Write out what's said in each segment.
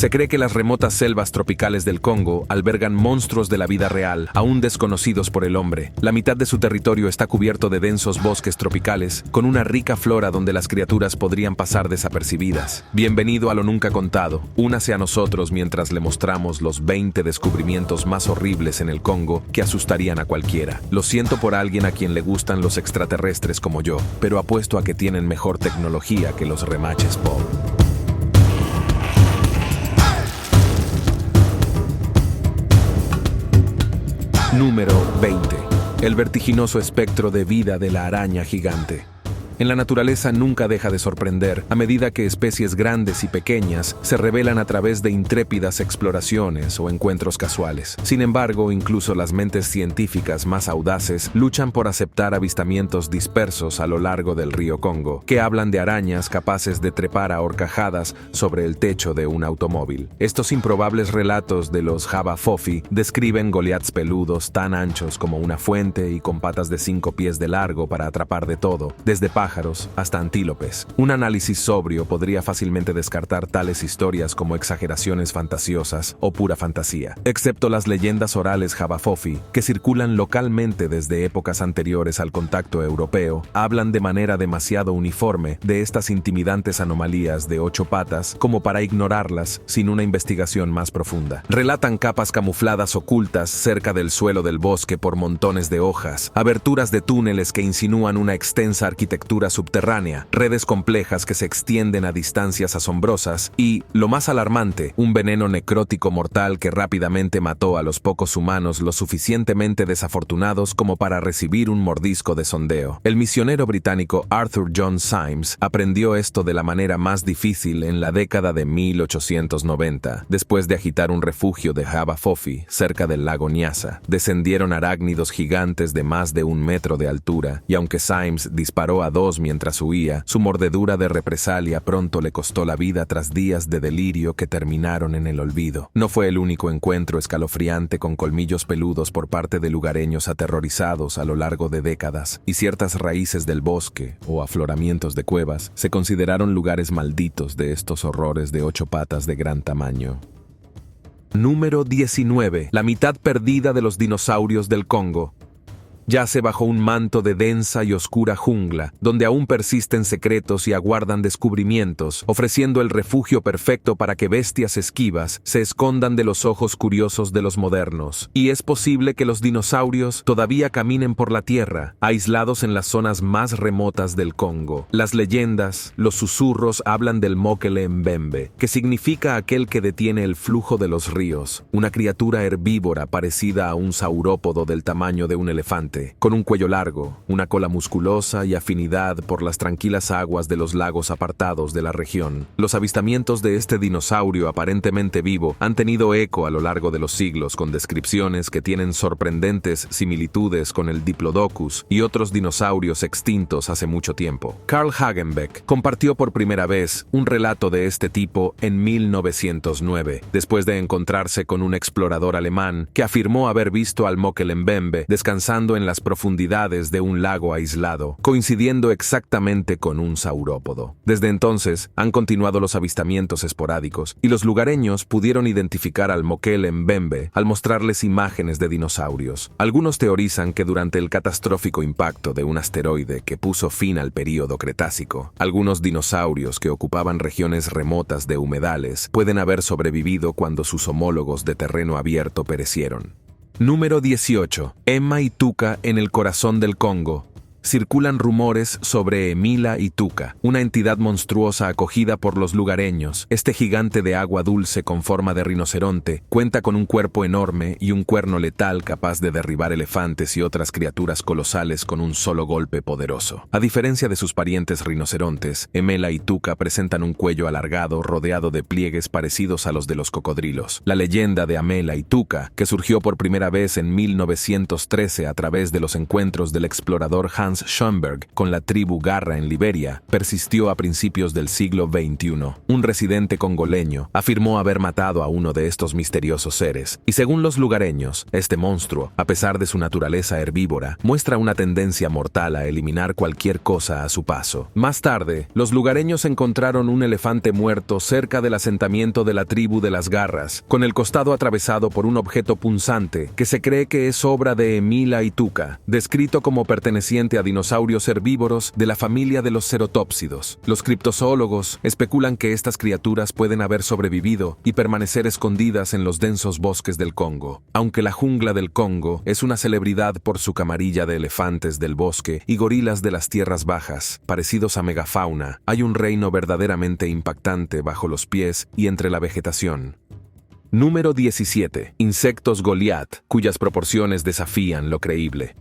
Se cree que las remotas selvas tropicales del Congo albergan monstruos de la vida real, aún desconocidos por el hombre. La mitad de su territorio está cubierto de densos bosques tropicales, con una rica flora donde las criaturas podrían pasar desapercibidas. Bienvenido a lo nunca contado. Únase a nosotros mientras le mostramos los 20 descubrimientos más horribles en el Congo que asustarían a cualquiera. Lo siento por alguien a quien le gustan los extraterrestres como yo, pero apuesto a que tienen mejor tecnología que los remaches pop. Número 20. El vertiginoso espectro de vida de la araña gigante. En la naturaleza nunca deja de sorprender a medida que especies grandes y pequeñas se revelan a través de intrépidas exploraciones o encuentros casuales. Sin embargo, incluso las mentes científicas más audaces luchan por aceptar avistamientos dispersos a lo largo del río Congo, que hablan de arañas capaces de trepar a horcajadas sobre el techo de un automóvil. Estos improbables relatos de los Habafofi describen goliaths peludos tan anchos como una fuente y con patas de 5 pies de largo para atrapar de todo, desde pájaros hasta antílopes. Un análisis sobrio podría fácilmente descartar tales historias como exageraciones fantasiosas o pura fantasía, excepto las leyendas orales Habafofi, que circulan localmente desde épocas anteriores al contacto europeo, hablan de manera demasiado uniforme de estas intimidantes anomalías de 8 patas como para ignorarlas sin una investigación más profunda. Relatan capas camufladas ocultas cerca del suelo del bosque por montones de hojas, aberturas de túneles que insinúan una extensa arquitectura subterránea, redes complejas que se extienden a distancias asombrosas y, lo más alarmante, un veneno necrótico mortal que rápidamente mató a los pocos humanos lo suficientemente desafortunados como para recibir un mordisco de sondeo. El misionero británico Arthur John Symes aprendió esto de la manera más difícil en la década de 1890. Después de agitar un refugio de Habafofi cerca del lago Nyassa, descendieron arácnidos gigantes de más de 1 metro de altura, y aunque Symes disparó a 2 mientras huía, su mordedura de represalia pronto le costó la vida tras días de delirio que terminaron en el olvido. No fue el único encuentro escalofriante con colmillos peludos por parte de lugareños aterrorizados a lo largo de décadas, y ciertas raíces del bosque o afloramientos de cuevas se consideraron lugares malditos de estos horrores de 8 patas de gran tamaño. Número 19. La mitad perdida de los dinosaurios del Congo. Yace bajo un manto de densa y oscura jungla, donde aún persisten secretos y aguardan descubrimientos, ofreciendo el refugio perfecto para que bestias esquivas se escondan de los ojos curiosos de los modernos. Y es posible que los dinosaurios todavía caminen por la tierra, aislados en las zonas más remotas del Congo. Las leyendas, los susurros hablan del Mokele Mbembe, que significa aquel que detiene el flujo de los ríos, una criatura herbívora parecida a un saurópodo del tamaño de un elefante, con un cuello largo, una cola musculosa y afinidad por las tranquilas aguas de los lagos apartados de la región. Los avistamientos de este dinosaurio aparentemente vivo han tenido eco a lo largo de los siglos, con descripciones que tienen sorprendentes similitudes con el Diplodocus y otros dinosaurios extintos hace mucho tiempo. Carl Hagenbeck compartió por primera vez un relato de este tipo en 1909, después de encontrarse con un explorador alemán que afirmó haber visto al Mokele Mbembe descansando en las profundidades de un lago aislado, coincidiendo exactamente con un saurópodo. Desde entonces, han continuado los avistamientos esporádicos, y los lugareños pudieron identificar al Mokele Mbembe al mostrarles imágenes de dinosaurios. Algunos teorizan que durante el catastrófico impacto de un asteroide que puso fin al período Cretácico, algunos dinosaurios que ocupaban regiones remotas de humedales pueden haber sobrevivido cuando sus homólogos de terreno abierto perecieron. Número 18. Emma Ituka en el corazón del Congo. Circulan rumores sobre Emila Ituka, una entidad monstruosa acogida por los lugareños. Este gigante de agua dulce con forma de rinoceronte cuenta con un cuerpo enorme y un cuerno letal capaz de derribar elefantes y otras criaturas colosales con un solo golpe poderoso. A diferencia de sus parientes rinocerontes, Emela y Ituka presentan un cuello alargado rodeado de pliegues parecidos a los de los cocodrilos. La leyenda de Emela y Ituka, que surgió por primera vez en 1913 a través de los encuentros del explorador Hans Franz Schoenberg con la tribu Garra en Liberia persistió a principios del siglo XXI. Un residente congoleño afirmó haber matado a uno de estos misteriosos seres, y según los lugareños, este monstruo, a pesar de su naturaleza herbívora, muestra una tendencia mortal a eliminar cualquier cosa a su paso. Más tarde, los lugareños encontraron un elefante muerto cerca del asentamiento de la tribu de las Garras, con el costado atravesado por un objeto punzante que se cree que es obra de Emila Ituca, descrito como perteneciente a dinosaurios herbívoros de la familia de los cerotópsidos. Los criptozoólogos especulan que estas criaturas pueden haber sobrevivido y permanecer escondidas en los densos bosques del Congo. Aunque la jungla del Congo es una celebridad por su camarilla de elefantes del bosque y gorilas de las tierras bajas, parecidos a megafauna, hay un reino verdaderamente impactante bajo los pies y entre la vegetación. Número 17. Insectos Goliath, cuyas proporciones desafían lo creíble.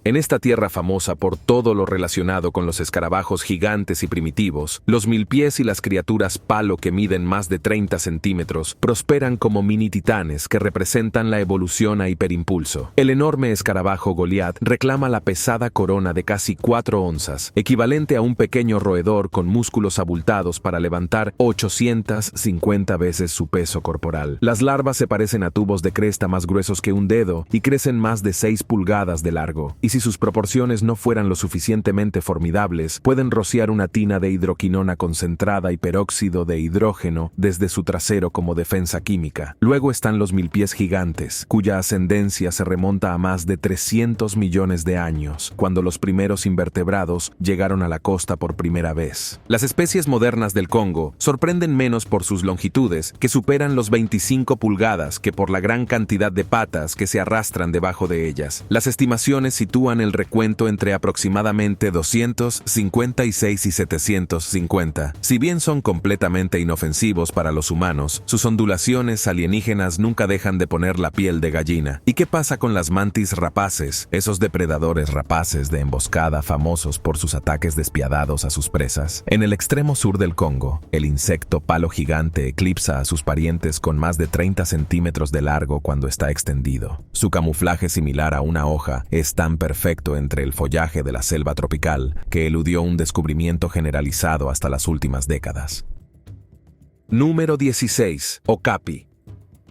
En esta tierra famosa por todo lo relacionado con los escarabajos gigantes y primitivos, los milpiés y las criaturas palo que miden más de 30 centímetros prosperan como mini titanes que representan la evolución a hiperimpulso. El enorme escarabajo Goliath reclama la pesada corona de casi 4 onzas, equivalente a un pequeño roedor con músculos abultados para levantar 850 veces su peso corporal. Las larvas se parecen a tubos de cresta más gruesos que un dedo y crecen más de 6 pulgadas de largo. Y si sus proporciones no fueran lo suficientemente formidables, pueden rociar una tina de hidroquinona concentrada y peróxido de hidrógeno desde su trasero como defensa química. Luego están los milpiés gigantes, cuya ascendencia se remonta a más de 300 millones de años, cuando los primeros invertebrados llegaron a la costa por primera vez. Las especies modernas del Congo sorprenden menos por sus longitudes, que superan los 25 pulgadas, que por la gran cantidad de patas que se arrastran debajo de ellas. Las estimaciones sitúan el recuento entre aproximadamente 256 y 750. Si bien son completamente inofensivos para los humanos, sus ondulaciones alienígenas nunca dejan de poner la piel de gallina. ¿Y qué pasa con las mantis rapaces, esos depredadores rapaces de emboscada famosos por sus ataques despiadados a sus presas? En el extremo sur del Congo, el insecto palo gigante eclipsa a sus parientes con más de 30 centímetros de largo cuando está extendido. Su camuflaje, similar a una hoja, es tan perfecto entre el follaje de la selva tropical que eludió un descubrimiento generalizado hasta las últimas décadas. Número 16. Okapi.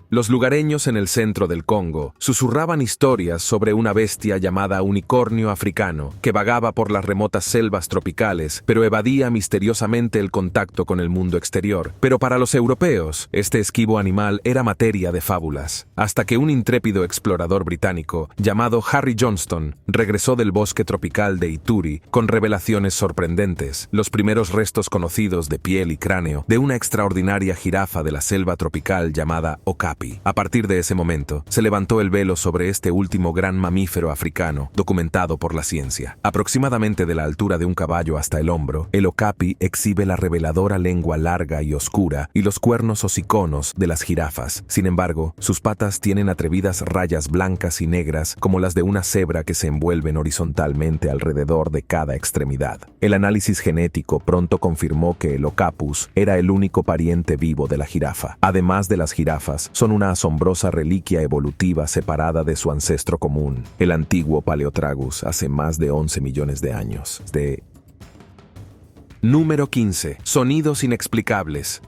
Los lugareños en el centro del Congo susurraban historias sobre una bestia llamada unicornio africano que vagaba por las remotas selvas tropicales, pero evadía misteriosamente el contacto con el mundo exterior. Pero para los europeos, este esquivo animal era materia de fábulas, hasta que un intrépido explorador británico llamado Harry Johnston regresó del bosque tropical de Ituri con revelaciones sorprendentes, los primeros restos conocidos de piel y cráneo de una extraordinaria jirafa de la selva tropical llamada Okapi. A partir de ese momento, se levantó el velo sobre este último gran mamífero africano documentado por la ciencia. Aproximadamente de la altura de un caballo hasta el hombro, el okapi exhibe la reveladora lengua larga y oscura y los cuernos hociconos de las jirafas. Sin embargo, sus patas tienen atrevidas rayas blancas y negras como las de una cebra que se envuelven horizontalmente alrededor de cada extremidad. El análisis genético pronto confirmó que el Ocapus era el único pariente vivo de la jirafa. Además de las jirafas, son una asombrosa reliquia evolutiva separada de su ancestro común, el antiguo Paleotragus, hace más de 11 millones de años. Número 15. Sonidos inexplicables.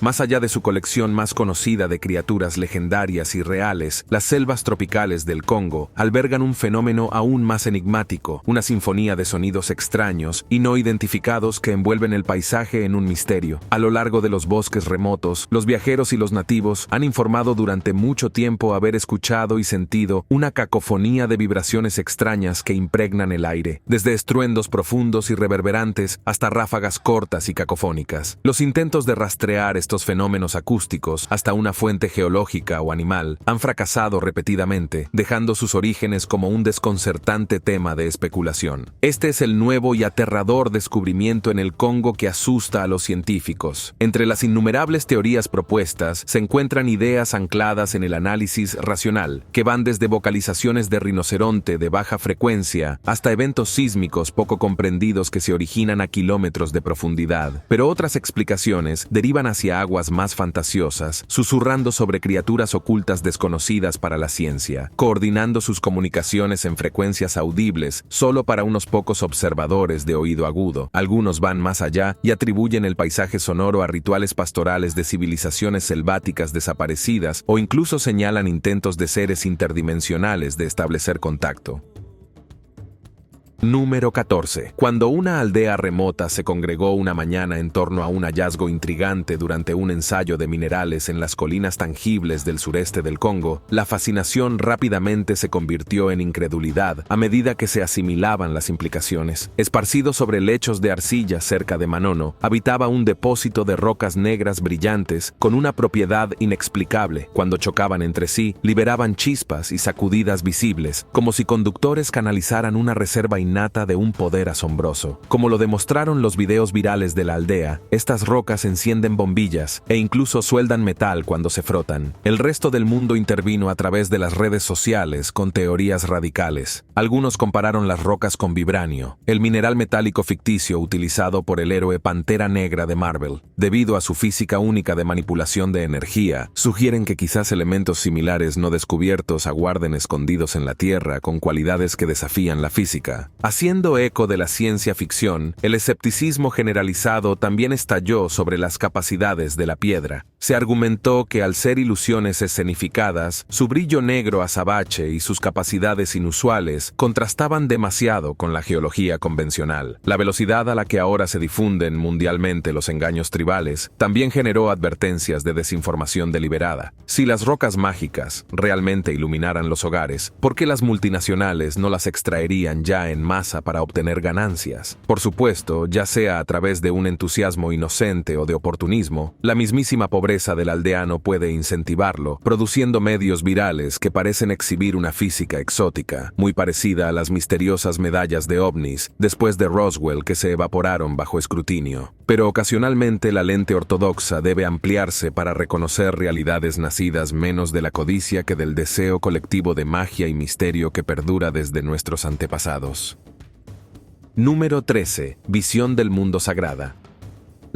Más allá de su colección más conocida de criaturas legendarias y reales, las selvas tropicales del Congo albergan un fenómeno aún más enigmático, una sinfonía de sonidos extraños y no identificados que envuelven el paisaje en un misterio. A lo largo de los bosques remotos, los viajeros y los nativos han informado durante mucho tiempo haber escuchado y sentido una cacofonía de vibraciones extrañas que impregnan el aire, desde estruendos profundos y reverberantes hasta ráfagas cortas y cacofónicas. Los intentos de rastrear estos fenómenos acústicos hasta una fuente geológica o animal han fracasado repetidamente, dejando sus orígenes como un desconcertante tema de especulación. Este es el nuevo y aterrador descubrimiento en el Congo que asusta a los científicos. Entre las innumerables teorías propuestas se encuentran ideas ancladas en el análisis racional, que van desde vocalizaciones de rinoceronte de baja frecuencia hasta eventos sísmicos poco comprendidos que se originan a kilómetros de profundidad. Pero otras explicaciones derivan hacia aguas más fantasiosas, susurrando sobre criaturas ocultas desconocidas para la ciencia, coordinando sus comunicaciones en frecuencias audibles solo para unos pocos observadores de oído agudo. Algunos van más allá y atribuyen el paisaje sonoro a rituales pastorales de civilizaciones selváticas desaparecidas o incluso señalan intentos de seres interdimensionales de establecer contacto. Número 14. Cuando una aldea remota se congregó una mañana en torno a un hallazgo intrigante durante un ensayo de minerales en las colinas tangibles del sureste del Congo, la fascinación rápidamente se convirtió en incredulidad a medida que se asimilaban las implicaciones. Esparcido sobre lechos de arcilla cerca de Manono, habitaba un depósito de rocas negras brillantes con una propiedad inexplicable. Cuando chocaban entre sí, liberaban chispas y sacudidas visibles, como si conductores canalizaran una reserva innata de un poder asombroso. Como lo demostraron los videos virales de la aldea, estas rocas encienden bombillas e incluso sueldan metal cuando se frotan. El resto del mundo intervino a través de las redes sociales con teorías radicales. Algunos compararon las rocas con vibranio, el mineral metálico ficticio utilizado por el héroe Pantera Negra de Marvel. Debido a su física única de manipulación de energía, sugieren que quizás elementos similares no descubiertos aguarden escondidos en la Tierra con cualidades que desafían la física. Haciendo eco de la ciencia ficción, el escepticismo generalizado también estalló sobre las capacidades de la piedra. Se argumentó que al ser ilusiones escenificadas, su brillo negro azabache y sus capacidades inusuales contrastaban demasiado con la geología convencional. La velocidad a la que ahora se difunden mundialmente los engaños tribales también generó advertencias de desinformación deliberada. Si las rocas mágicas realmente iluminaran los hogares, ¿por qué las multinacionales no las extraerían ya en masa para obtener ganancias? Por supuesto, ya sea a través de un entusiasmo inocente o de oportunismo, la mismísima pobreza del aldeano puede incentivarlo, produciendo medios virales que parecen exhibir una física exótica, muy parecida a las misteriosas medallas de ovnis después de Roswell que se evaporaron bajo escrutinio. Pero ocasionalmente la lente ortodoxa debe ampliarse para reconocer realidades nacidas menos de la codicia que del deseo colectivo de magia y misterio que perdura desde nuestros antepasados. Número 13. Visión del mundo sagrada.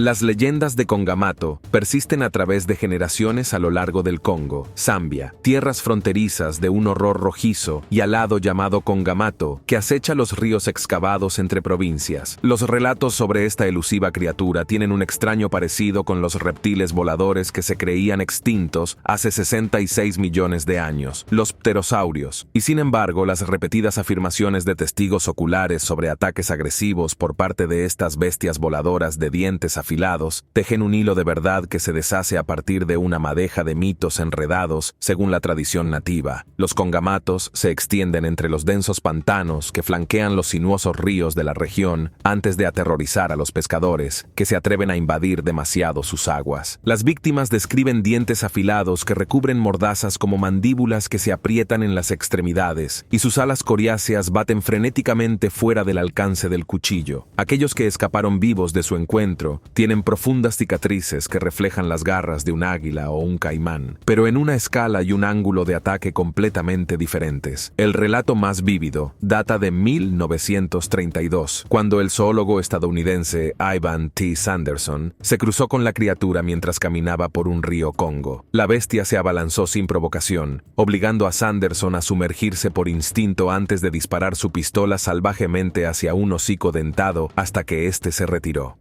Las leyendas de Congamato persisten a través de generaciones a lo largo del Congo, Zambia, tierras fronterizas de un horror rojizo y alado llamado Congamato que acecha los ríos excavados entre provincias. Los relatos sobre esta elusiva criatura tienen un extraño parecido con los reptiles voladores que se creían extintos hace 66 millones de años, los pterosaurios, y sin embargo las repetidas afirmaciones de testigos oculares sobre ataques agresivos por parte de estas bestias voladoras de dientes afilados tejen un hilo de verdad que se deshace a partir de una madeja de mitos enredados según la tradición nativa. Los congamatos se extienden entre los densos pantanos que flanquean los sinuosos ríos de la región antes de aterrorizar a los pescadores, que se atreven a invadir demasiado sus aguas. Las víctimas describen dientes afilados que recubren mordazas como mandíbulas que se aprietan en las extremidades, y sus alas coriáceas baten frenéticamente fuera del alcance del cuchillo. Aquellos que escaparon vivos de su encuentro tienen profundas cicatrices que reflejan las garras de un águila o un caimán, pero en una escala y un ángulo de ataque completamente diferentes. El relato más vívido data de 1932, cuando el zoólogo estadounidense Ivan T. Sanderson se cruzó con la criatura mientras caminaba por un río Congo. La bestia se abalanzó sin provocación, obligando a Sanderson a sumergirse por instinto antes de disparar su pistola salvajemente hacia un hocico dentado hasta que éste se retiró.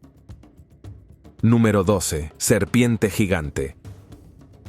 Número 12. Serpiente gigante.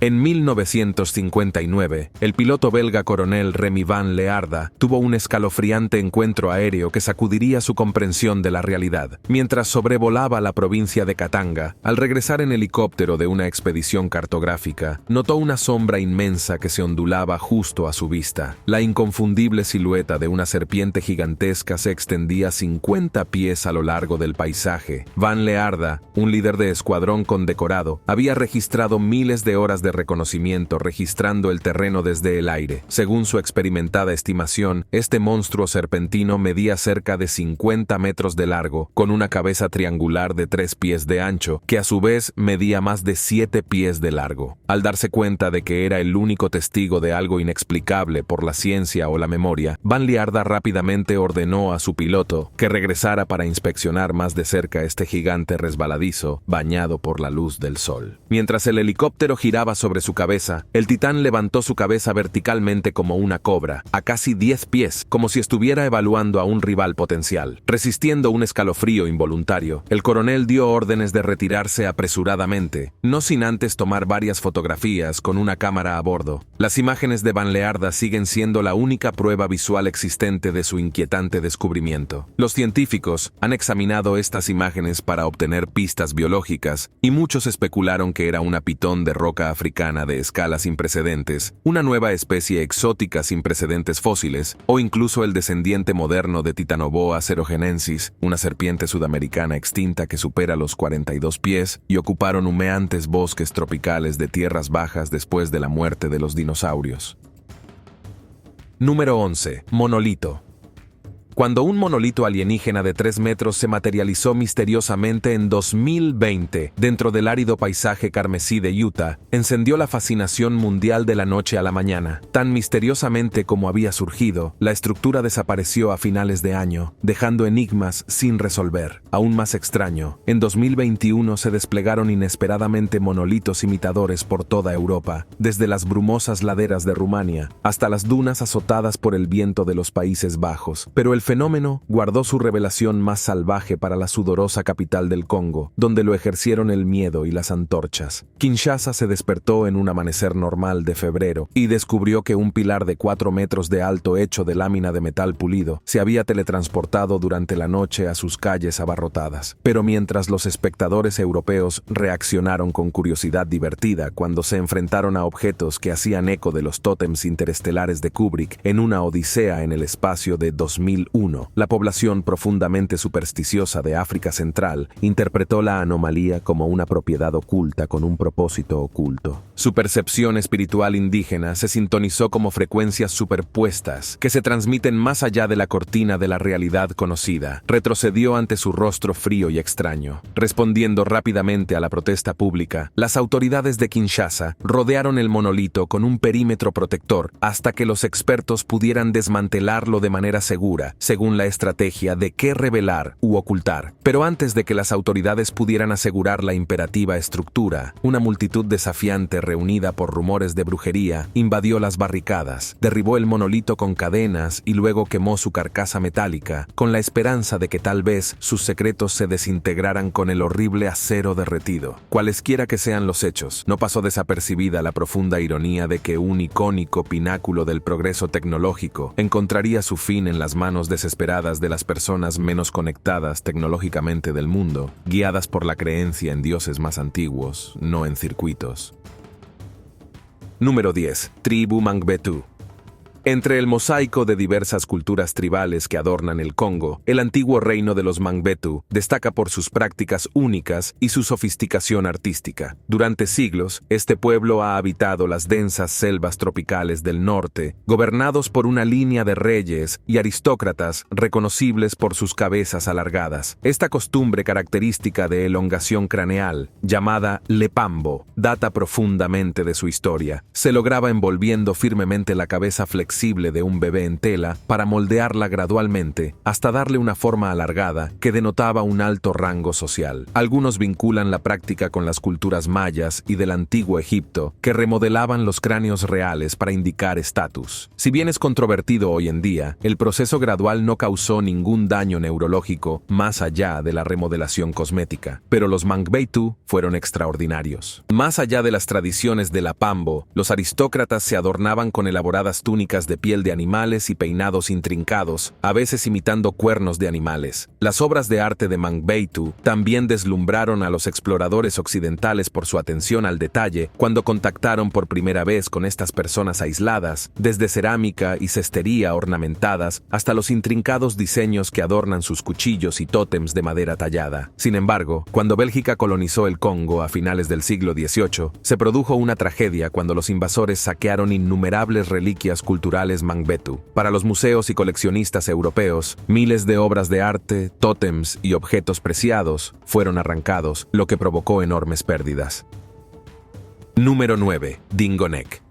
En 1959, el piloto belga coronel Remy Van Learda tuvo un escalofriante encuentro aéreo que sacudiría su comprensión de la realidad. Mientras sobrevolaba la provincia de Katanga, al regresar en helicóptero de una expedición cartográfica, notó una sombra inmensa que se ondulaba justo a su vista. La inconfundible silueta de una serpiente gigantesca se extendía 50 pies a lo largo del paisaje. Van Learda, un líder de escuadrón condecorado, había registrado miles de horas de de reconocimiento registrando el terreno desde el aire. Según su experimentada estimación, este monstruo serpentino medía cerca de 50 metros de largo, con una cabeza triangular de 3 pies de ancho, que a su vez medía más de 7 pies de largo. Al darse cuenta de que era el único testigo de algo inexplicable por la ciencia o la memoria, Van Liarda rápidamente ordenó a su piloto que regresara para inspeccionar más de cerca este gigante resbaladizo, bañado por la luz del sol. Mientras el helicóptero giraba sobre su cabeza, el titán levantó su cabeza verticalmente como una cobra, a casi 10 pies, como si estuviera evaluando a un rival potencial. Resistiendo un escalofrío involuntario, el coronel dio órdenes de retirarse apresuradamente, no sin antes tomar varias fotografías con una cámara a bordo. Las imágenes de Van Liarda siguen siendo la única prueba visual existente de su inquietante descubrimiento. Los científicos han examinado estas imágenes para obtener pistas biológicas, y muchos especularon que era una pitón de roca africana de escala sin precedentes, una nueva especie exótica sin precedentes fósiles, o incluso el descendiente moderno de Titanoboa cerogenensis, una serpiente sudamericana extinta que supera los 42 pies y ocuparon humeantes bosques tropicales de tierras bajas después de la muerte de los dinosaurios. Número 11. Monolito. Cuando un monolito alienígena de 3 metros se materializó misteriosamente en 2020 dentro del árido paisaje carmesí de Utah, encendió la fascinación mundial de la noche a la mañana. Tan misteriosamente como había surgido, la estructura desapareció a finales de año, dejando enigmas sin resolver. Aún más extraño, en 2021 se desplegaron inesperadamente monolitos imitadores por toda Europa, desde las brumosas laderas de Rumania hasta las dunas azotadas por el viento de los Países Bajos. Pero el fenómeno guardó su revelación más salvaje para la sudorosa capital del Congo, donde lo ejercieron el miedo y las antorchas. Kinshasa se despertó en un amanecer normal de febrero y descubrió que un pilar de 4 metros de alto hecho de lámina de metal pulido se había teletransportado durante la noche a sus calles abarrotadas. Pero mientras los espectadores europeos reaccionaron con curiosidad divertida cuando se enfrentaron a objetos que hacían eco de los tótems interestelares de Kubrick en una odisea en el espacio de 2001, la población profundamente supersticiosa de África Central interpretó la anomalía como una propiedad oculta con un propósito oculto. Su percepción espiritual indígena se sintonizó como frecuencias superpuestas que se transmiten más allá de la cortina de la realidad conocida. Retrocedió ante su rostro frío y extraño. Respondiendo rápidamente a la protesta pública, las autoridades de Kinshasa rodearon el monolito con un perímetro protector hasta que los expertos pudieran desmantelarlo de manera segura, según la estrategia de qué revelar u ocultar. Pero antes de que las autoridades pudieran asegurar la imperativa estructura, una multitud desafiante reunida por rumores de brujería invadió las barricadas, derribó el monolito con cadenas y luego quemó su carcasa metálica, con la esperanza de que tal vez sus secretos se desintegraran con el horrible acero derretido. Cualesquiera que sean los hechos, no pasó desapercibida la profunda ironía de que un icónico pináculo del progreso tecnológico encontraría su fin en las manos desesperadas de las personas menos conectadas tecnológicamente del mundo, guiadas por la creencia en dioses más antiguos, no en circuitos. Número 10. Tribu Mangbetu. Entre el mosaico de diversas culturas tribales que adornan el Congo, el antiguo reino de los Mangbetu destaca por sus prácticas únicas y su sofisticación artística. Durante siglos, este pueblo ha habitado las densas selvas tropicales del norte, gobernados por una línea de reyes y aristócratas reconocibles por sus cabezas alargadas. Esta costumbre característica de elongación craneal, llamada lepambo, data profundamente de su historia. Se lograba envolviendo firmemente la cabeza flexible de un bebé en tela para moldearla gradualmente hasta darle una forma alargada que denotaba un alto rango social. Algunos vinculan la práctica con las culturas mayas y del antiguo Egipto, que remodelaban los cráneos reales para indicar estatus. Si bien es controvertido hoy en día, el proceso gradual no causó ningún daño neurológico más allá de la remodelación cosmética, pero los Mangbetu fueron extraordinarios. Más allá de las tradiciones de la Pambo, los aristócratas se adornaban con elaboradas túnicas túnicas de piel de animales y peinados intrincados, a veces imitando cuernos de animales. Las obras de arte de Mangbetu también deslumbraron a los exploradores occidentales por su atención al detalle cuando contactaron por primera vez con estas personas aisladas, desde cerámica y cestería ornamentadas hasta los intrincados diseños que adornan sus cuchillos y tótems de madera tallada. Sin embargo, cuando Bélgica colonizó el Congo a finales del siglo XVIII, se produjo una tragedia cuando los invasores saquearon innumerables reliquias culturales Mangbetu. Para los museos y coleccionistas europeos, miles de obras de arte, tótems y objetos preciados fueron arrancados, lo que provocó enormes pérdidas. Número 9. Dingonek.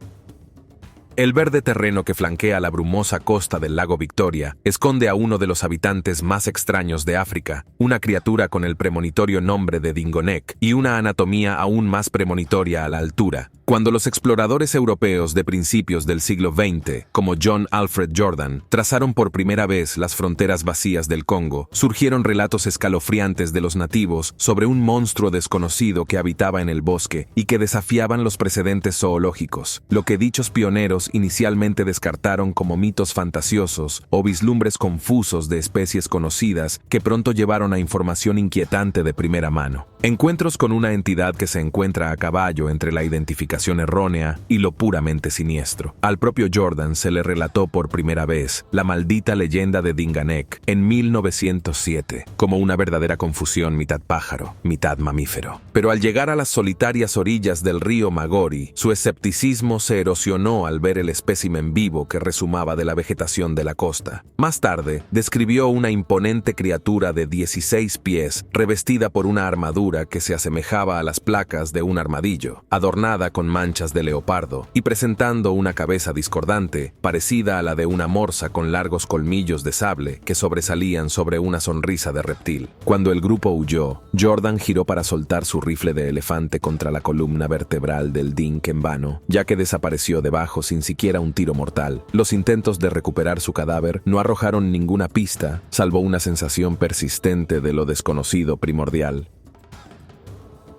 El verde terreno que flanquea la brumosa costa del lago Victoria esconde a uno de los habitantes más extraños de África, una criatura con el premonitorio nombre de Dingonek y una anatomía aún más premonitoria a la altura. Cuando los exploradores europeos de principios del siglo XX, como John Alfred Jordan, trazaron por primera vez las fronteras vacías del Congo, surgieron relatos escalofriantes de los nativos sobre un monstruo desconocido que habitaba en el bosque y que desafiaban los precedentes zoológicos, lo que dichos pioneros inicialmente descartaron como mitos fantasiosos o vislumbres confusos de especies conocidas que pronto llevaron a información inquietante de primera mano. Encuentros con una entidad que se encuentra a caballo entre la identificación errónea y lo puramente siniestro. Al propio Jordan se le relató por primera vez la maldita leyenda de Dinganek en 1907, como una verdadera confusión mitad pájaro, mitad mamífero. Pero al llegar a las solitarias orillas del río Magori, su escepticismo se erosionó al ver el espécimen vivo que rezumaba de la vegetación de la costa. Más tarde, describió una imponente criatura de 16 pies, revestida por una armadura que se asemejaba a las placas de un armadillo, adornada con manchas de leopardo y presentando una cabeza discordante, parecida a la de una morsa con largos colmillos de sable que sobresalían sobre una sonrisa de reptil. Cuando el grupo huyó, Jordan giró para soltar su rifle de elefante contra la columna vertebral del Dink en vano, ya que desapareció debajo sin siquiera un tiro mortal. Los intentos de recuperar su cadáver no arrojaron ninguna pista, salvo una sensación persistente de lo desconocido primordial.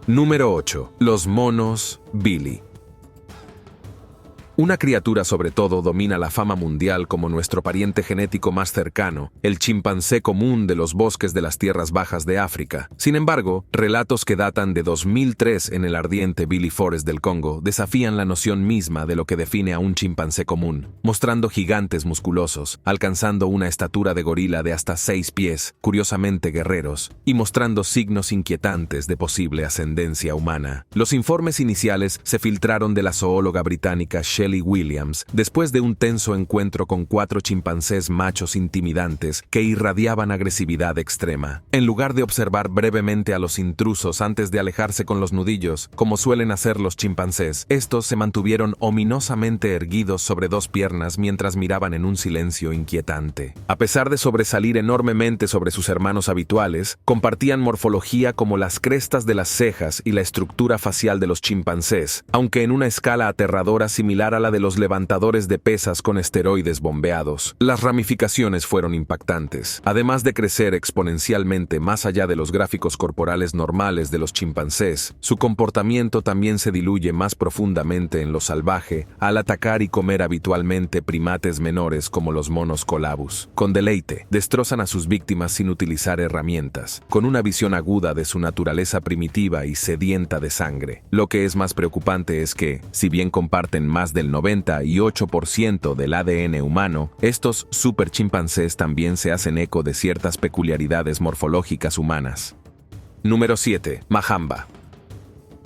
Número 8. Los monos Billy. Una criatura sobre todo domina la fama mundial como nuestro pariente genético más cercano, el chimpancé común de los bosques de las tierras bajas de África. Sin embargo, relatos que datan de 2003 en el ardiente Billy Forest del Congo desafían la noción misma de lo que define a un chimpancé común, mostrando gigantes musculosos, alcanzando una estatura de gorila de hasta 6 pies, curiosamente guerreros, y mostrando signos inquietantes de posible ascendencia humana. Los informes iniciales se filtraron de la zoóloga británica Shelley Williams después de un tenso encuentro con 4 chimpancés machos intimidantes que irradiaban agresividad extrema. En lugar de observar brevemente a los intrusos antes de alejarse con los nudillos, como suelen hacer los chimpancés, estos se mantuvieron ominosamente erguidos sobre 2 piernas mientras miraban en un silencio inquietante. A pesar de sobresalir enormemente sobre sus hermanos habituales, compartían morfología como las crestas de las cejas y la estructura facial de los chimpancés, aunque en una escala aterradora similar a la de los levantadores de pesas con esteroides bombeados. Las ramificaciones fueron impactantes. Además de crecer exponencialmente más allá de los gráficos corporales normales de los chimpancés, su comportamiento también se diluye más profundamente en lo salvaje al atacar y comer habitualmente primates menores como los monos colabus. Con deleite, destrozan a sus víctimas sin utilizar herramientas, con una visión aguda de su naturaleza primitiva y sedienta de sangre. Lo que es más preocupante es que, si bien comparten más del 98% del ADN humano, estos superchimpancés también se hacen eco de ciertas peculiaridades morfológicas humanas. Número 7. Mahamba.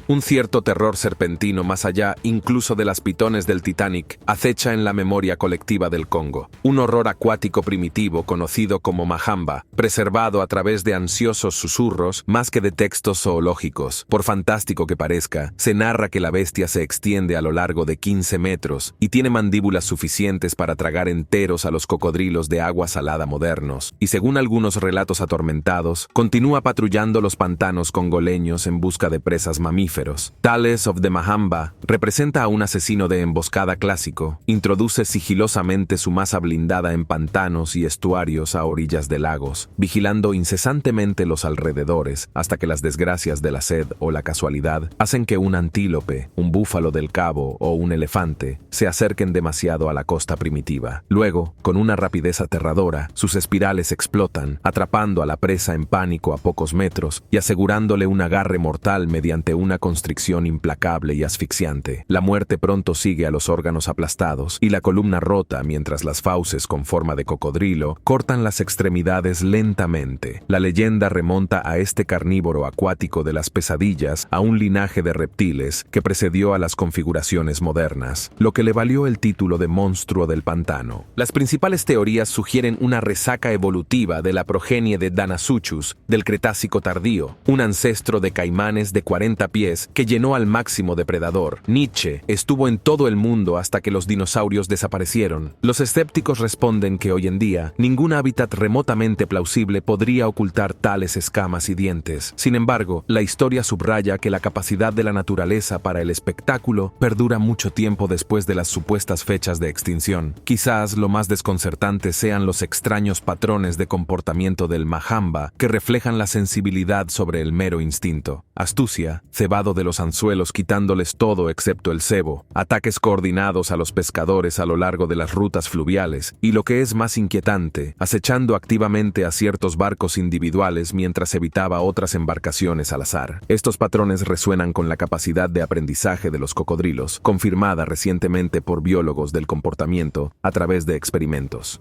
Un cierto terror serpentino más allá incluso de las pitones del Titanic acecha en la memoria colectiva del Congo. Un horror acuático primitivo conocido como Mahamba, preservado a través de ansiosos susurros más que de textos zoológicos. Por fantástico que parezca, se narra que la bestia se extiende a lo largo de 15 metros y tiene mandíbulas suficientes para tragar enteros a los cocodrilos de agua salada modernos, y según algunos relatos atormentados, continúa patrullando los pantanos congoleños en busca de presas mamíferas mamíferos. Tales of the Mahamba representa a un asesino de emboscada clásico. Introduce sigilosamente su masa blindada en pantanos y estuarios a orillas de lagos, vigilando incesantemente los alrededores hasta que las desgracias de la sed o la casualidad hacen que un antílope, un búfalo del cabo o un elefante se acerquen demasiado a la costa primitiva. Luego, con una rapidez aterradora, sus espirales explotan, atrapando a la presa en pánico a pocos metros y asegurándole un agarre mortal mediante una constricción implacable y asfixiante. La muerte pronto sigue a los órganos aplastados y la columna rota mientras las fauces con forma de cocodrilo cortan las extremidades lentamente. La leyenda remonta a este carnívoro acuático de las pesadillas a un linaje de reptiles que precedió a las configuraciones modernas, lo que le valió el título de monstruo del pantano. Las principales teorías sugieren una resaca evolutiva de la progenie de Danasuchus del Cretácico tardío, un ancestro de caimanes de 40 pies que llenó al máximo depredador. Nietzsche estuvo en todo el mundo hasta que los dinosaurios desaparecieron. Los escépticos responden que hoy en día ningún hábitat remotamente plausible podría ocultar tales escamas y dientes. Sin embargo, la historia subraya que la capacidad de la naturaleza para el espectáculo perdura mucho tiempo después de las supuestas fechas de extinción. Quizás lo más desconcertante sean los extraños patrones de comportamiento del Mahamba que reflejan la sensibilidad sobre el mero instinto. Astucia, cebado de los anzuelos quitándoles todo excepto el cebo, ataques coordinados a los pescadores a lo largo de las rutas fluviales y, lo que es más inquietante, acechando activamente a ciertos barcos individuales mientras evitaba otras embarcaciones al azar. Estos patrones resuenan con la capacidad de aprendizaje de los cocodrilos, confirmada recientemente por biólogos del comportamiento a través de experimentos.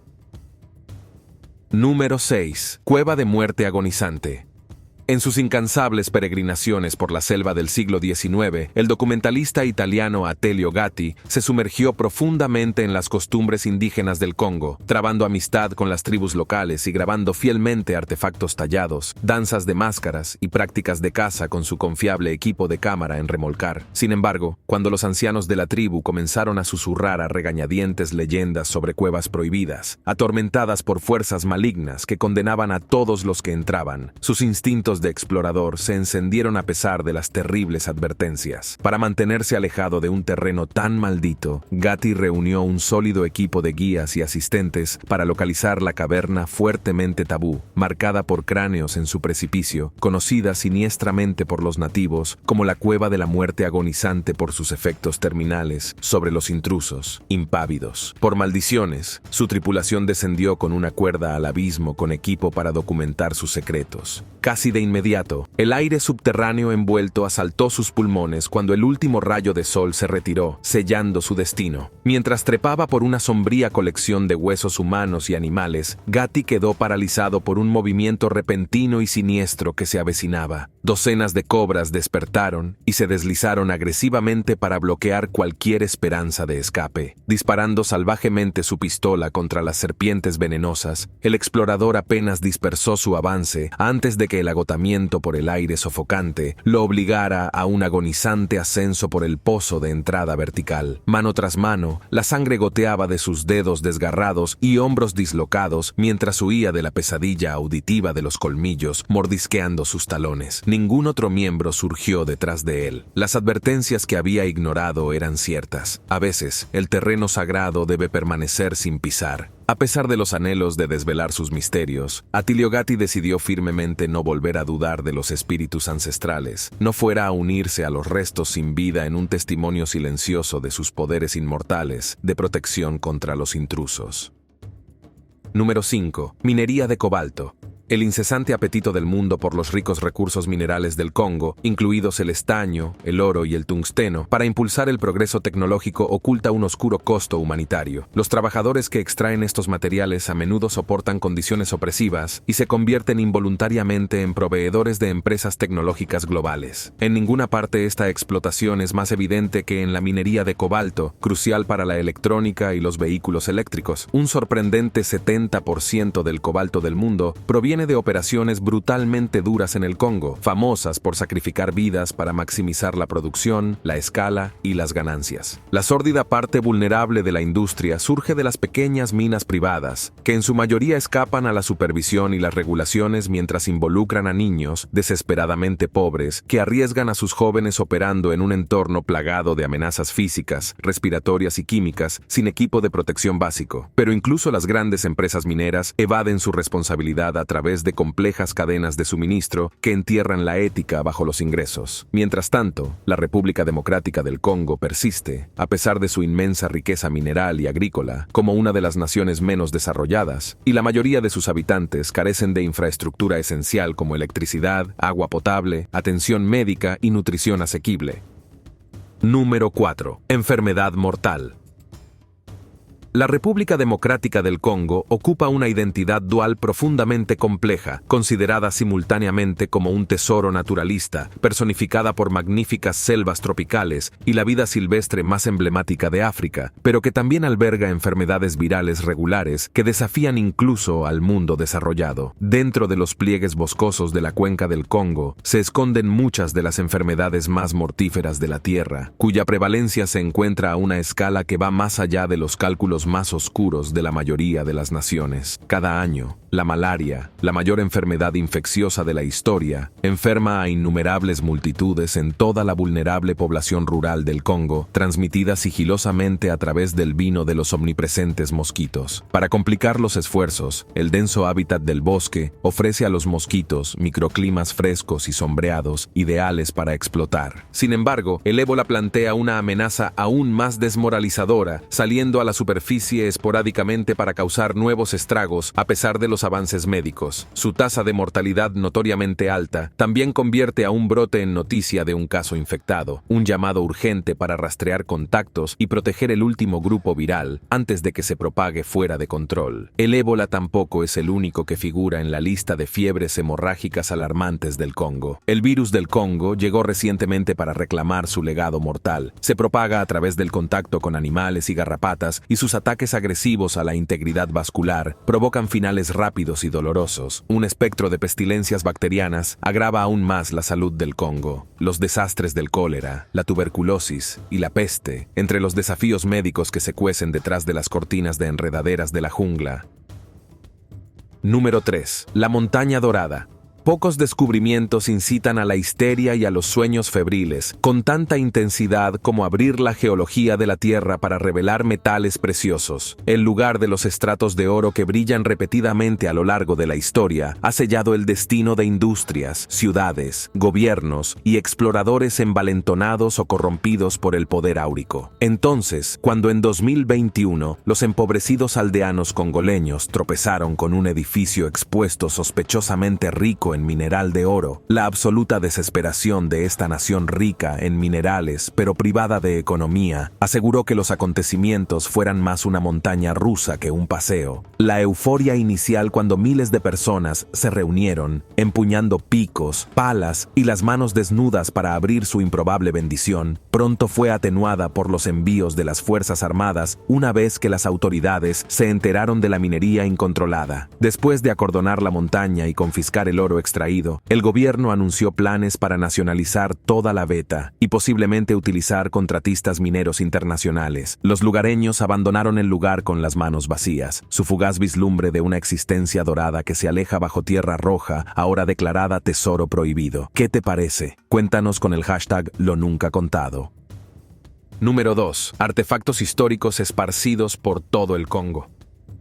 Número 6. Cueva de muerte agonizante. En sus incansables peregrinaciones por la selva del siglo XIX, el documentalista italiano Atelio Gatti se sumergió profundamente en las costumbres indígenas del Congo, trabando amistad con las tribus locales y grabando fielmente artefactos tallados, danzas de máscaras y prácticas de caza con su confiable equipo de cámara en remolcar. Sin embargo, cuando los ancianos de la tribu comenzaron a susurrar a regañadientes leyendas sobre cuevas prohibidas, atormentadas por fuerzas malignas que condenaban a todos los que entraban, sus instintos de explorador se encendieron a pesar de las terribles advertencias. Para mantenerse alejado de un terreno tan maldito, Gatti reunió un sólido equipo de guías y asistentes para localizar la caverna fuertemente tabú, marcada por cráneos en su precipicio, conocida siniestramente por los nativos como la Cueva de la Muerte agonizante por sus efectos terminales sobre los intrusos, impávidos. Por maldiciones, su tripulación descendió con una cuerda al abismo con equipo para documentar sus secretos. Casi de inmediato, el aire subterráneo envuelto asaltó sus pulmones cuando el último rayo de sol se retiró, sellando su destino. Mientras trepaba por una sombría colección de huesos humanos y animales, Gatti quedó paralizado por un movimiento repentino y siniestro que se avecinaba. Docenas de cobras despertaron y se deslizaron agresivamente para bloquear cualquier esperanza de escape. Disparando salvajemente su pistola contra las serpientes venenosas, el explorador apenas dispersó su avance antes de que el agotamiento por el aire sofocante lo obligara a un agonizante ascenso por el pozo de entrada vertical. Mano tras mano, la sangre goteaba de sus dedos desgarrados y hombros dislocados mientras huía de la pesadilla auditiva de los colmillos mordisqueando sus talones. Ningún otro miembro surgió detrás de él. Las advertencias que había ignorado eran ciertas. A veces, el terreno sagrado debe permanecer sin pisar. A pesar de los anhelos de desvelar sus misterios, Atelio Gatti decidió firmemente no volver a dudar de los espíritus ancestrales, no fuera a unirse a los restos sin vida en un testimonio silencioso de sus poderes inmortales de protección contra los intrusos. Número 5. Minería de cobalto. El incesante apetito del mundo por los ricos recursos minerales del Congo, incluidos el estaño, el oro y el tungsteno, para impulsar el progreso tecnológico oculta un oscuro costo humanitario. Los trabajadores que extraen estos materiales a menudo soportan condiciones opresivas y se convierten involuntariamente en proveedores de empresas tecnológicas globales. En ninguna parte esta explotación es más evidente que en la minería de cobalto, crucial para la electrónica y los vehículos eléctricos. Un sorprendente 70% del cobalto del mundo proviene proviene de operaciones brutalmente duras en el Congo, famosas por sacrificar vidas para maximizar la producción, la escala y las ganancias. La sórdida parte vulnerable de la industria surge de las pequeñas minas privadas, que en su mayoría escapan a la supervisión y las regulaciones mientras involucran a niños desesperadamente pobres que arriesgan a sus jóvenes operando en un entorno plagado de amenazas físicas, respiratorias y químicas, sin equipo de protección básico. Pero incluso las grandes empresas mineras evaden su responsabilidad a través de complejas cadenas de suministro que entierran la ética bajo los ingresos. Mientras tanto, la República Democrática del Congo persiste, a pesar de su inmensa riqueza mineral y agrícola, como una de las naciones menos desarrolladas, y la mayoría de sus habitantes carecen de infraestructura esencial como electricidad, agua potable, atención médica y nutrición asequible. Número 4. Enfermedad mortal. La República Democrática del Congo ocupa una identidad dual profundamente compleja, considerada simultáneamente como un tesoro naturalista, personificada por magníficas selvas tropicales y la vida silvestre más emblemática de África, pero que también alberga enfermedades virales regulares que desafían incluso al mundo desarrollado. Dentro de los pliegues boscosos de la cuenca del Congo se esconden muchas de las enfermedades más mortíferas de la Tierra, cuya prevalencia se encuentra a una escala que va más allá de los cálculos más oscuros de la mayoría de las naciones. Cada año, la malaria, la mayor enfermedad infecciosa de la historia, enferma a innumerables multitudes en toda la vulnerable población rural del Congo, transmitida sigilosamente a través del vino de los omnipresentes mosquitos. Para complicar los esfuerzos, el denso hábitat del bosque ofrece a los mosquitos microclimas frescos y sombreados ideales para explotar. Sin embargo, el ébola plantea una amenaza aún más desmoralizadora, saliendo a la superficie esporádicamente para causar nuevos estragos a pesar de los avances médicos. Su tasa de mortalidad notoriamente alta también convierte a un brote en noticia de un caso infectado, un llamado urgente para rastrear contactos y proteger el último grupo viral antes de que se propague fuera de control. El ébola tampoco es el único que figura en la lista de fiebres hemorrágicas alarmantes del Congo. El virus del Congo llegó recientemente para reclamar su legado mortal. Se propaga a través del contacto con animales y garrapatas y sus ataques agresivos a la integridad vascular provocan finales rápidos y dolorosos. Un espectro de pestilencias bacterianas agrava aún más la salud del Congo. Los desastres del cólera, la tuberculosis y la peste, entre los desafíos médicos que se cuecen detrás de las cortinas de enredaderas de la jungla. Número 3. La montaña dorada. Pocos descubrimientos incitan a la histeria y a los sueños febriles con tanta intensidad como abrir la geología de la Tierra para revelar metales preciosos. El lugar de los estratos de oro que brillan repetidamente a lo largo de la historia ha sellado el destino de industrias, ciudades, gobiernos y exploradores envalentonados o corrompidos por el poder áurico. Entonces, cuando en 2021 los empobrecidos aldeanos congoleños tropezaron con un edificio expuesto sospechosamente rico en mineral de oro, la absoluta desesperación de esta nación rica en minerales pero privada de economía aseguró que los acontecimientos fueran más una montaña rusa que un paseo. La euforia inicial cuando miles de personas se reunieron, empuñando picos, palas y las manos desnudas para abrir su improbable bendición, pronto fue atenuada por los envíos de las Fuerzas Armadas una vez que las autoridades se enteraron de la minería incontrolada. Después de acordonar la montaña y confiscar el oro extraído, el gobierno anunció planes para nacionalizar toda la veta y posiblemente utilizar contratistas mineros internacionales. Los lugareños abandonaron el lugar con las manos vacías, su fugaz vislumbre de una existencia dorada que se aleja bajo tierra roja, ahora declarada tesoro prohibido. ¿Qué te parece? Cuéntanos con el hashtag Lo Nunca Contado. Número 2. Artefactos históricos esparcidos por todo el Congo.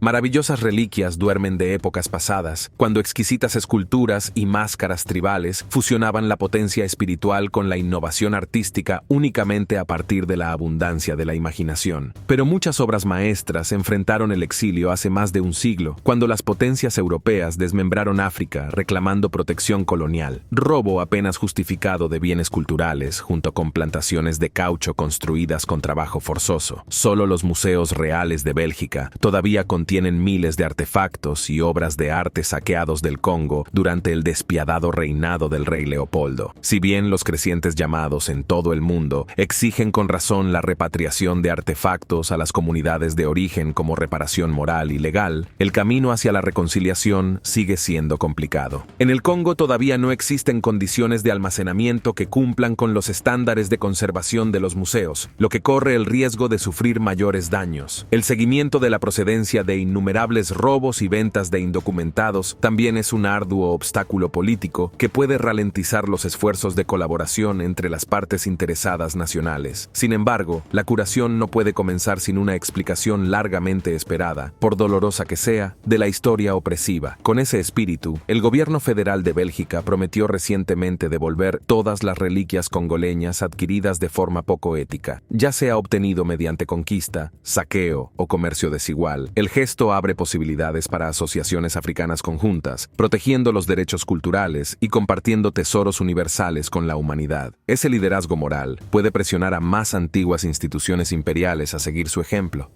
Maravillosas reliquias duermen de épocas pasadas, cuando exquisitas esculturas y máscaras tribales fusionaban la potencia espiritual con la innovación artística únicamente a partir de la abundancia de la imaginación. Pero muchas obras maestras enfrentaron el exilio hace más de un siglo, cuando las potencias europeas desmembraron África reclamando protección colonial, robo apenas justificado de bienes culturales junto con plantaciones de caucho construidas con trabajo forzoso. Solo los museos reales de Bélgica todavía contienen contienen miles de artefactos y obras de arte saqueados del Congo durante el despiadado reinado del rey Leopoldo. Si bien los crecientes llamados en todo el mundo exigen con razón la repatriación de artefactos a las comunidades de origen como reparación moral y legal, el camino hacia la reconciliación sigue siendo complicado. En el Congo todavía no existen condiciones de almacenamiento que cumplan con los estándares de conservación de los museos, lo que corre el riesgo de sufrir mayores daños. El seguimiento de la procedencia de innumerables robos y ventas de indocumentados también es un arduo obstáculo político que puede ralentizar los esfuerzos de colaboración entre las partes interesadas nacionales. Sin embargo, la curación no puede comenzar sin una explicación largamente esperada, por dolorosa que sea, de la historia opresiva. Con ese espíritu, el gobierno federal de Bélgica prometió recientemente devolver todas las reliquias congoleñas adquiridas de forma poco ética, ya sea obtenido mediante conquista, saqueo o comercio desigual. El gesto abre posibilidades para asociaciones africanas conjuntas, protegiendo los derechos culturales y compartiendo tesoros universales con la humanidad. Ese liderazgo moral puede presionar a más antiguas instituciones imperiales a seguir su ejemplo.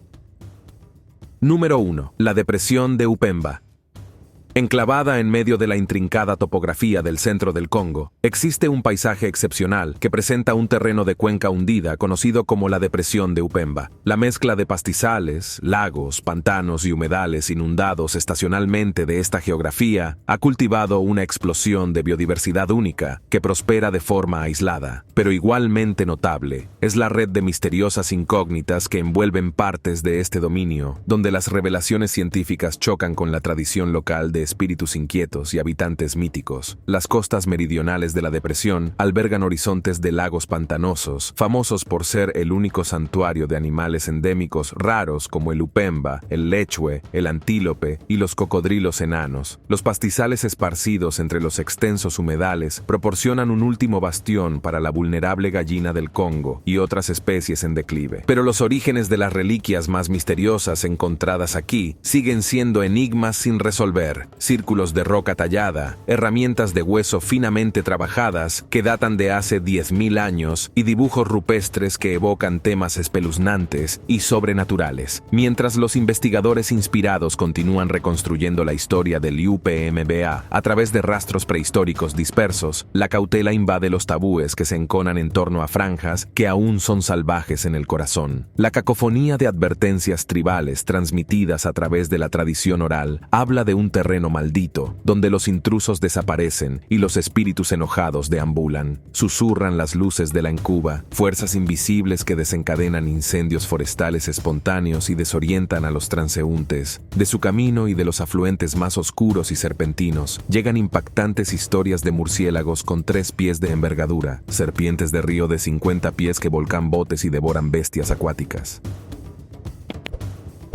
Número 1. La depresión de Upemba. Enclavada en medio de la intrincada topografía del centro del Congo, existe un paisaje excepcional que presenta un terreno de cuenca hundida conocido como la depresión de Upemba. La mezcla de pastizales, lagos, pantanos y humedales inundados estacionalmente de esta geografía ha cultivado una explosión de biodiversidad única que prospera de forma aislada, pero igualmente notable. Es la red de misteriosas incógnitas que envuelven partes de este dominio, donde las revelaciones científicas chocan con la tradición local de espíritus inquietos y habitantes míticos. Las costas meridionales de la depresión albergan horizontes de lagos pantanosos, famosos por ser el único santuario de animales endémicos raros como el upemba, el lechue, el antílope y los cocodrilos enanos. Los pastizales esparcidos entre los extensos humedales proporcionan un último bastión para la vulnerable gallina del Congo y otras especies en declive. Pero los orígenes de las reliquias más misteriosas encontradas aquí siguen siendo enigmas sin resolver. Círculos de roca tallada, herramientas de hueso finamente trabajadas que datan de hace 10.000 años y dibujos rupestres que evocan temas espeluznantes y sobrenaturales. Mientras los investigadores inspirados continúan reconstruyendo la historia del UPMBA a través de rastros prehistóricos dispersos, la cautela invade los tabúes que se enconan en torno a franjas que aún son salvajes en el corazón. La cacofonía de advertencias tribales transmitidas a través de la tradición oral habla de un terreno maldito, donde los intrusos desaparecen y los espíritus enojados deambulan. Susurran las luces de la encuba, fuerzas invisibles que desencadenan incendios forestales espontáneos y desorientan a los transeúntes. De su camino y de los afluentes más oscuros y serpentinos, llegan impactantes historias de murciélagos con 3 pies de envergadura, serpientes de río de 50 pies que volcan botes y devoran bestias acuáticas.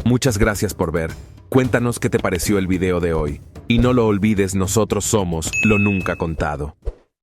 Muchas gracias por ver. Cuéntanos qué te pareció el video de hoy. Y no lo olvides, nosotros somos lo nunca contado.